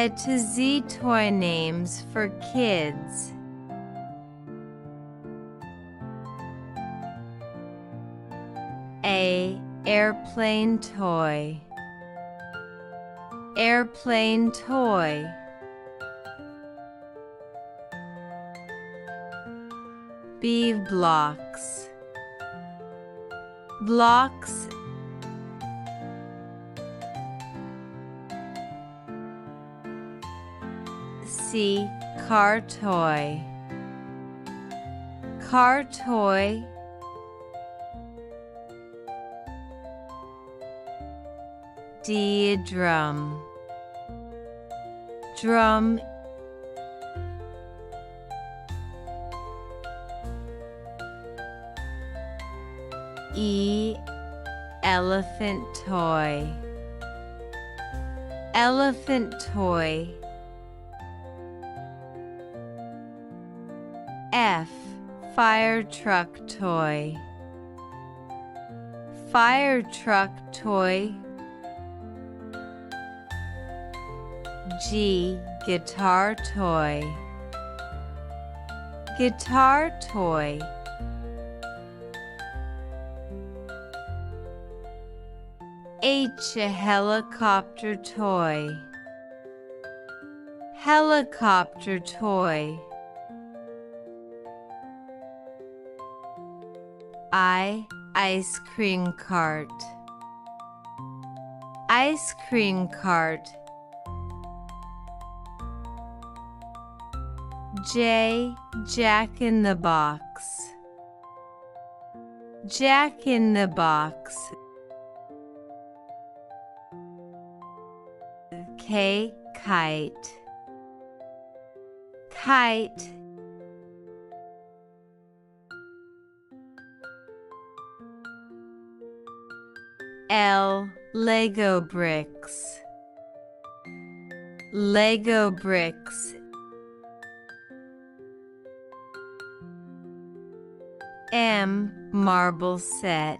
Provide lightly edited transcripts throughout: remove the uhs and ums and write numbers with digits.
to Z toy names for kids. A. Airplane toy. Airplane toy. B. Blocks. Blocks. C. Car toy. Car toy. D. Drum. Drum. E. Elephant toy. Elephant toy. F. Fire truck toy. Fire truck toy. G. Guitar toy. Guitar toy. H. A helicopter toy. Helicopter toy. I. Ice cream cart. Ice cream cart. J. Jack in the box. Jack in the box. K. Kite. Kite. L. Lego bricks. Lego bricks. M. Marble set.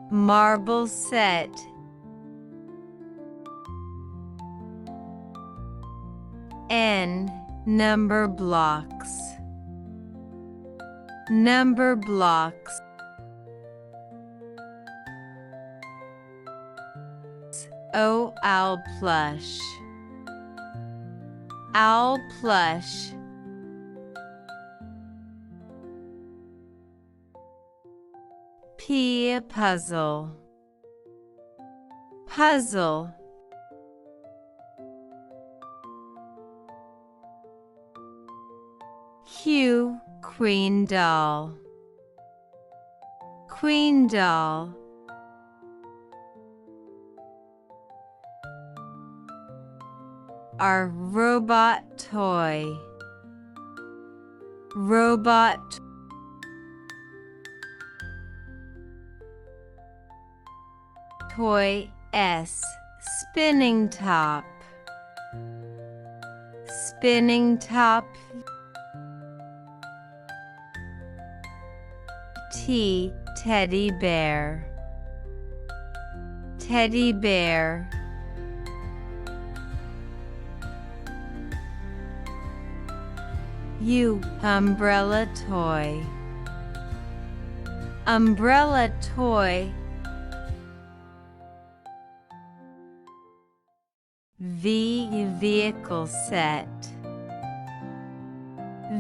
Marble set. N. Number blocks. Number blocks. O. Owl plush. Owl plush. P. Puzzle. Puzzle. Q. Queen doll. Queen doll. R. Robot toy. Robot. Toy. S. Spinning top. Spinning top. T. Teddy bear. Teddy bear. U. Umbrella toy. Umbrella toy. V. Vehicle set.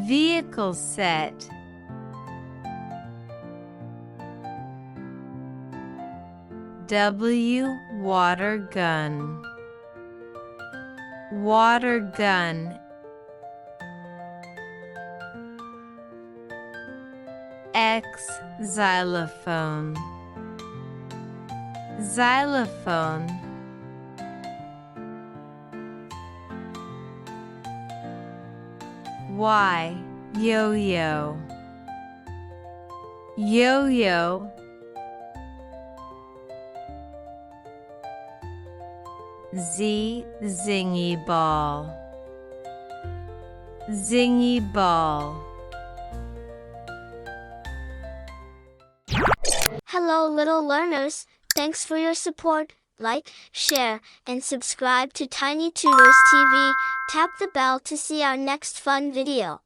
Vehicle set. W. Water gun. Water gun. X. Xylophone. Xylophone. Y. Yo-yo. Yo-yo. Z. Zingy ball. Zingy ball. Hello little learners, thanks for your support. like, share, and subscribe to Tiny Tutors TV. Tap the bell to see our next fun video.